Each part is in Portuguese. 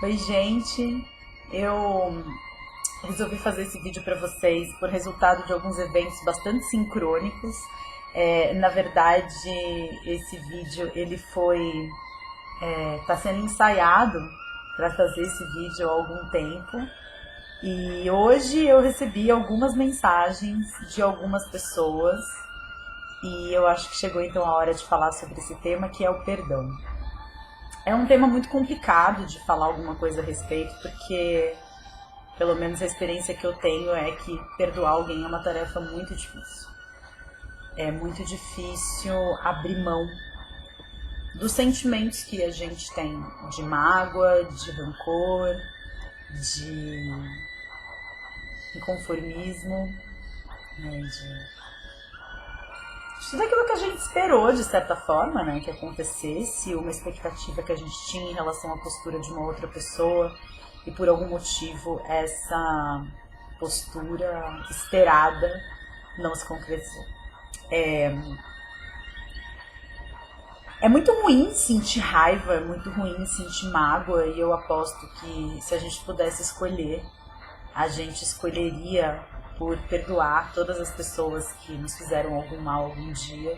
Oi, gente. Eu resolvi fazer esse vídeo para vocês por resultado de alguns eventos bastante sincrônicos. Na verdade, esse vídeo ele está sendo ensaiado para fazer esse vídeo há algum tempo. E hoje eu recebi algumas mensagens de algumas pessoas e eu acho que chegou então a hora de falar sobre esse tema, que é o perdão. É um tema muito complicado de falar alguma coisa a respeito, porque pelo menos a experiência que eu tenho é que perdoar alguém é uma tarefa muito difícil. É muito difícil abrir mão dos sentimentos que a gente tem, de mágoa, de rancor, de inconformismo, né, de tudo aquilo que a gente esperou, de certa forma, né, que acontecesse, uma expectativa que a gente tinha em relação à postura de uma outra pessoa e por algum motivo essa postura esperada não se concretizou. É muito ruim sentir raiva, é muito ruim sentir mágoa, e eu aposto que se a gente pudesse escolher, a gente escolheria por perdoar todas as pessoas que nos fizeram algum mal algum dia,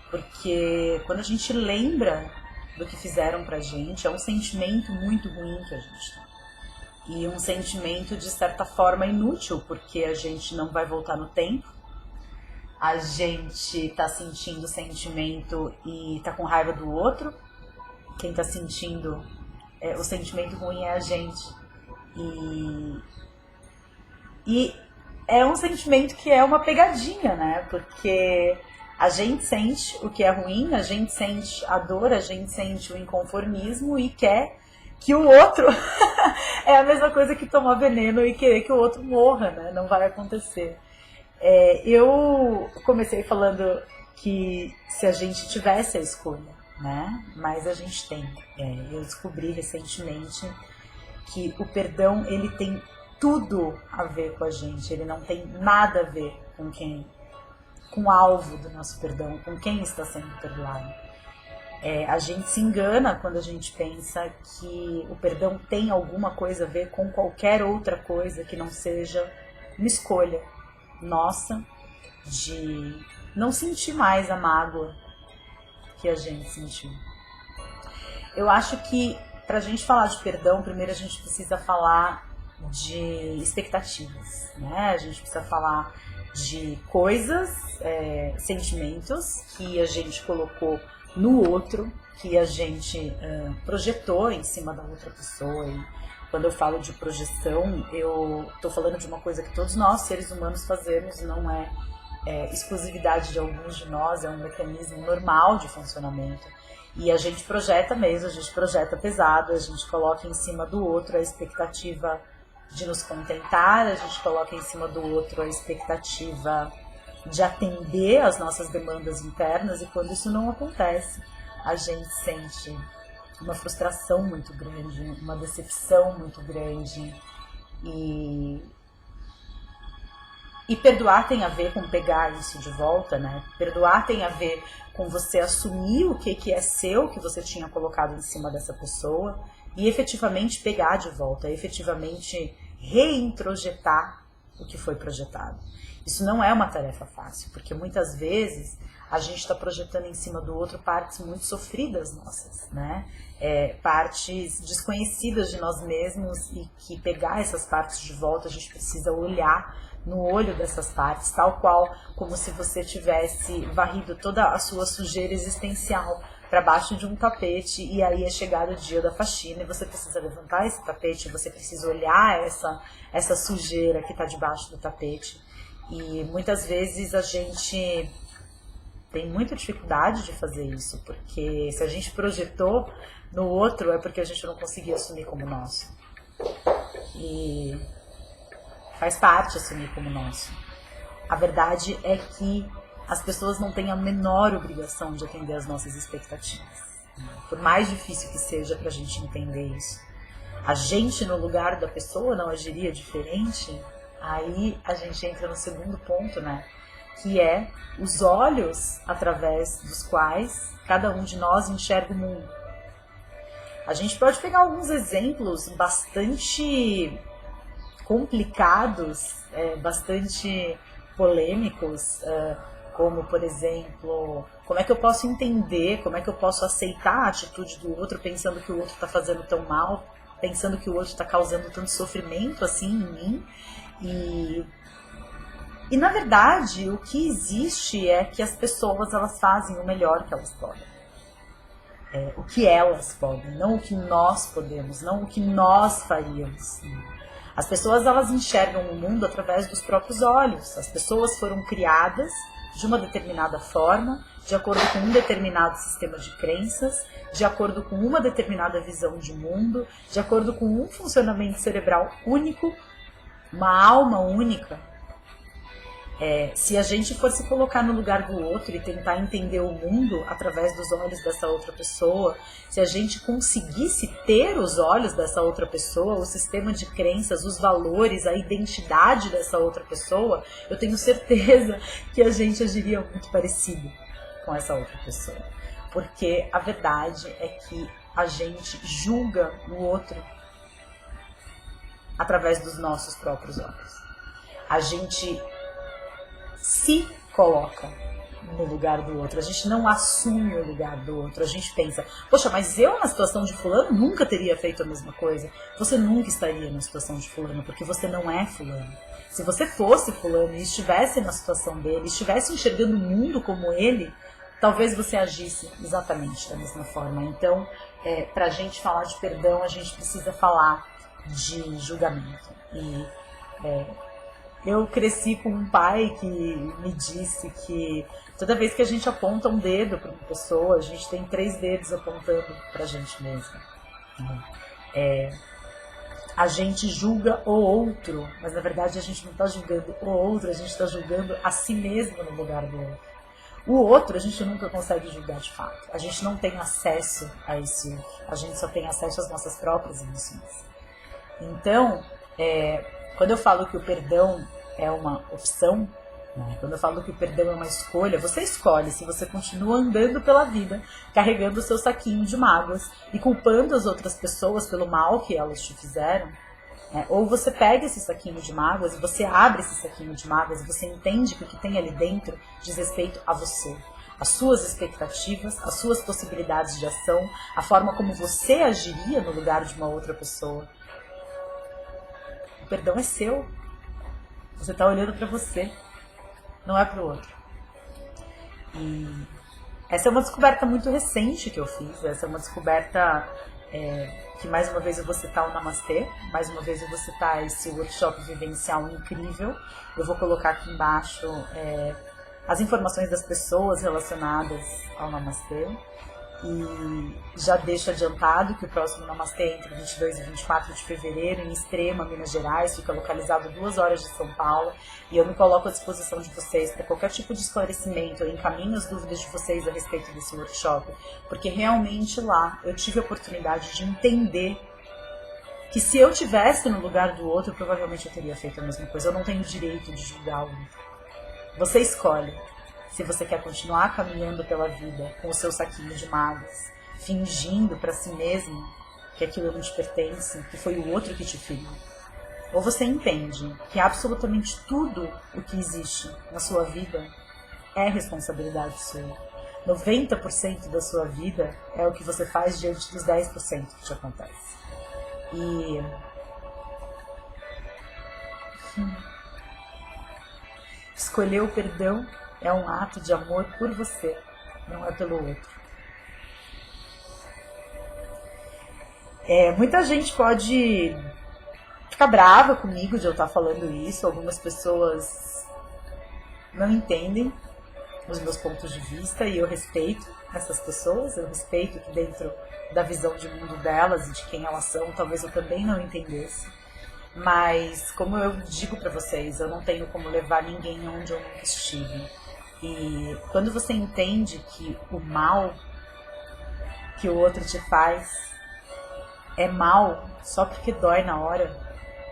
porque quando a gente lembra do que fizeram pra gente, é um sentimento muito ruim que a gente tem. E um sentimento de certa forma inútil, porque a gente não vai voltar no tempo, a gente tá sentindo sentimento e tá com raiva do outro, quem tá sentindo o sentimento ruim é a gente. E é um sentimento que é uma pegadinha, né? Porque a gente sente o que é ruim, a gente sente a dor, a gente sente o inconformismo e quer que o outro é a mesma coisa que tomar veneno e querer que o outro morra, né? Não vai acontecer. Eu comecei falando que se a gente tivesse a escolha, né? Mas a gente tem. Eu descobri recentemente que o perdão ele tem tudo a ver com a gente, ele não tem nada a ver com o alvo do nosso perdão, com quem está sendo perdoado. A gente se engana quando a gente pensa que o perdão tem alguma coisa a ver com qualquer outra coisa que não seja uma escolha nossa de não sentir mais a mágoa que a gente sentiu. Eu acho que pra gente falar de perdão, primeiro a gente precisa falar de expectativas, né? A gente precisa falar de coisas, sentimentos que a gente colocou no outro, que a gente projetou em cima da outra pessoa. E quando eu falo de projeção, eu tô falando de uma coisa que todos nós, seres humanos, fazemos, não é exclusividade de alguns de nós, é um mecanismo normal de funcionamento. E a gente projeta mesmo, a gente projeta pesado, a gente coloca em cima do outro a expectativa de nos contentar, a gente coloca em cima do outro a expectativa de atender às nossas demandas internas, e quando isso não acontece, a gente sente uma frustração muito grande, uma decepção muito grande. E perdoar tem a ver com pegar isso de volta, né? Perdoar tem a ver com você assumir o que é seu, que você tinha colocado em cima dessa pessoa, e efetivamente pegar de volta, efetivamente reintrojetar o que foi projetado. Isso não é uma tarefa fácil, porque muitas vezes a gente está projetando em cima do outro partes muito sofridas nossas, né? Partes desconhecidas de nós mesmos, e que pegar essas partes de volta a gente precisa olhar no olho dessas partes, tal qual como se você tivesse varrido toda a sua sujeira existencial para baixo de um tapete, e aí é chegado o dia da faxina e você precisa levantar esse tapete, você precisa olhar essa sujeira que está debaixo do tapete. E muitas vezes a gente tem muita dificuldade de fazer isso, porque se a gente projetou no outro é porque a gente não conseguia assumir como nosso. E faz parte assumir como nosso. A verdade é que as pessoas não têm a menor obrigação de atender às nossas expectativas. Por mais difícil que seja pra gente entender isso. A gente no lugar da pessoa não agiria diferente? Aí a gente entra no segundo ponto, né? Que é os olhos através dos quais cada um de nós enxerga o mundo. A gente pode pegar alguns exemplos bastante complicados, bastante polêmicos, como, por exemplo, como é que eu posso entender, como é que eu posso aceitar a atitude do outro pensando que o outro está fazendo tão mal, pensando que o outro está causando tanto sofrimento assim em mim. E na verdade, o que existe é que as pessoas, elas fazem o melhor que elas podem. O que elas podem, não o que nós podemos, não o que nós faríamos. As pessoas, elas enxergam o mundo através dos próprios olhos. As pessoas foram criadas de uma determinada forma, de acordo com um determinado sistema de crenças, de acordo com uma determinada visão de mundo, de acordo com um funcionamento cerebral único, uma alma única. Se a gente for se colocar no lugar do outro e tentar entender o mundo através dos olhos dessa outra pessoa, se a gente conseguisse ter os olhos dessa outra pessoa, o sistema de crenças, os valores, a identidade dessa outra pessoa, eu tenho certeza que a gente agiria muito parecido com essa outra pessoa. Porque a verdade é que a gente julga o outro através dos nossos próprios olhos. A gente se coloca no lugar do outro, a gente não assume o lugar do outro, a gente pensa, poxa, mas eu na situação de fulano nunca teria feito a mesma coisa. Você nunca estaria na situação de fulano, porque você não é fulano. Se você fosse fulano e estivesse na situação dele, estivesse enxergando o mundo como ele, talvez você agisse exatamente da mesma forma. Então, para a gente falar de perdão, a gente precisa falar de julgamento. E eu cresci com um pai que me disse que toda vez que a gente aponta um dedo para uma pessoa, a gente tem 3 dedos apontando para a gente mesma. A gente julga o outro, mas na verdade a gente não está julgando o outro, a gente está julgando a si mesmo no lugar do outro. O outro a gente nunca consegue julgar de fato. A gente não tem acesso a esse outro. A gente só tem acesso às nossas próprias emoções. Então, quando eu falo que o perdão é uma opção, quando eu falo que o perdão é uma escolha, você escolhe se você continua andando pela vida, carregando o seu saquinho de mágoas e culpando as outras pessoas pelo mal que elas te fizeram, ou você pega esse saquinho de mágoas e você abre esse saquinho de mágoas e você entende que o que tem ali dentro diz respeito a você, as suas expectativas, as suas possibilidades de ação, a forma como você agiria no lugar de uma outra pessoa. O perdão é seu. Você está olhando para você, não é para o outro. E essa é uma descoberta muito recente que eu fiz. Essa é uma descoberta que mais uma vez eu vou citar o Namastê, mais uma vez eu vou citar esse workshop vivencial incrível. Eu vou colocar aqui embaixo as informações das pessoas relacionadas ao Namastê. E já deixo adiantado que o próximo Namastê é entre 22 e 24 de fevereiro, em Extrema, Minas Gerais, fica localizado 2 horas de São Paulo, e eu me coloco à disposição de vocês para qualquer tipo de esclarecimento. Eu encaminho as dúvidas de vocês a respeito desse workshop, porque realmente lá eu tive a oportunidade de entender que se eu tivesse no lugar do outro, provavelmente eu teria feito a mesma coisa. Eu não tenho direito de julgar o outro. Você escolhe se você quer continuar caminhando pela vida com o seu saquinho de mágoas, fingindo para si mesmo que aquilo não te pertence, que foi o outro que te feriu. Ou você entende que absolutamente tudo o que existe na sua vida é responsabilidade sua. 90% da sua vida é o que você faz diante dos 10% que te acontece. E escolher o perdão é um ato de amor por você, não é pelo outro. Muita gente pode ficar brava comigo de eu estar falando isso. Algumas pessoas não entendem os meus pontos de vista e eu respeito essas pessoas. Eu respeito que dentro da visão de mundo delas e de quem elas são, talvez eu também não entendesse. Mas, como eu digo pra vocês, eu não tenho como levar ninguém onde eu nunca estive. E quando você entende que o mal que o outro te faz é mal só porque dói na hora,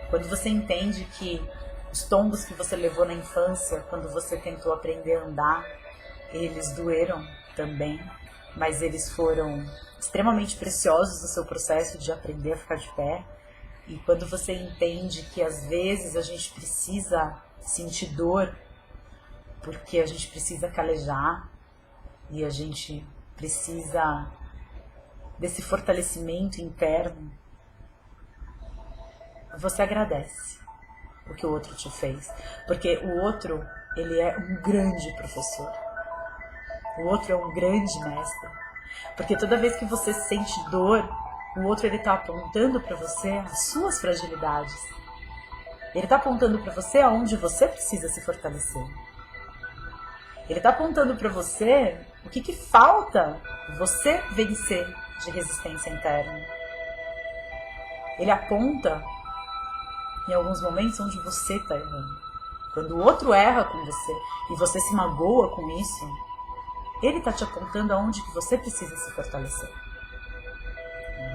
quando você entende que os tombos que você levou na infância, quando você tentou aprender a andar, eles doeram também, mas eles foram extremamente preciosos no seu processo de aprender a ficar de pé. E quando você entende que às vezes a gente precisa sentir dor, porque a gente precisa calejar e a gente precisa desse fortalecimento interno, você agradece o que o outro te fez, porque o outro, ele é um grande professor, o outro é um grande mestre, porque toda vez que você sente dor, o outro ele está apontando para você as suas fragilidades, ele está apontando para você aonde você precisa se fortalecer, ele está apontando para você o que falta você vencer de resistência interna. Ele aponta em alguns momentos onde você está errando. Quando o outro erra com você e você se magoa com isso, ele está te apontando aonde que você precisa se fortalecer.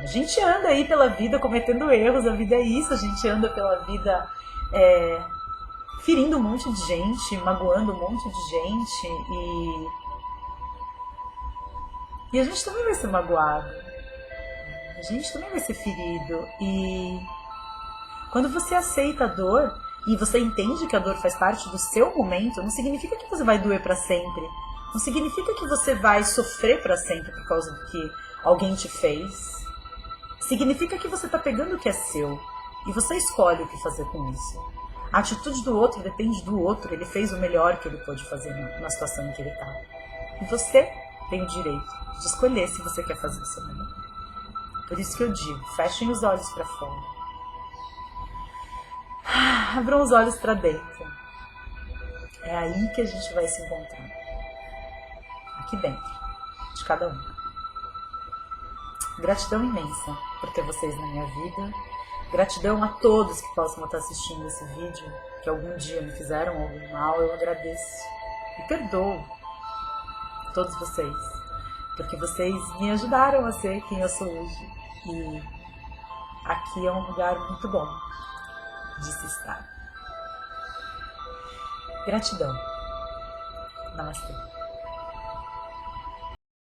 A gente anda aí pela vida cometendo erros, a vida é isso, a gente anda pela vida ferindo um monte de gente, magoando um monte de gente e a gente também vai ser magoado, a gente também vai ser ferido. E quando você aceita a dor e você entende que a dor faz parte do seu momento, não significa que você vai doer para sempre, não significa que você vai sofrer para sempre por causa do que alguém te fez. Significa que você está pegando o que é seu e você escolhe o que fazer com isso. A atitude do outro depende do outro, ele fez o melhor que ele pôde fazer na situação em que ele está. E você tem o direito de escolher se você quer fazer o seu melhor. Por isso que eu digo, fechem os olhos para fora. Abram os olhos para dentro. É aí que a gente vai se encontrar. Aqui dentro, de cada um. Gratidão imensa por ter vocês na minha vida. Gratidão a todos que possam estar assistindo esse vídeo, que algum dia me fizeram algum mal. Eu agradeço e perdoo todos vocês, porque vocês me ajudaram a ser quem eu sou hoje. E aqui é um lugar muito bom de se estar. Gratidão. Namastê.